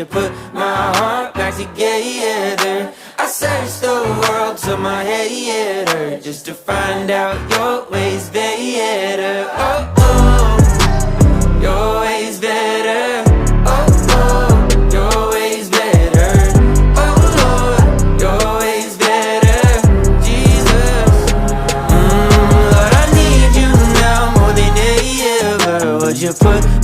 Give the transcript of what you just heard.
you put my heart back together? I searched the world till my head hurt, just to find out your ways better. Oh, oh, your ways better. Oh, oh, your ways better. Oh, Lord, your ways better. Jesus, Lord, I need you now more than ever. Would you put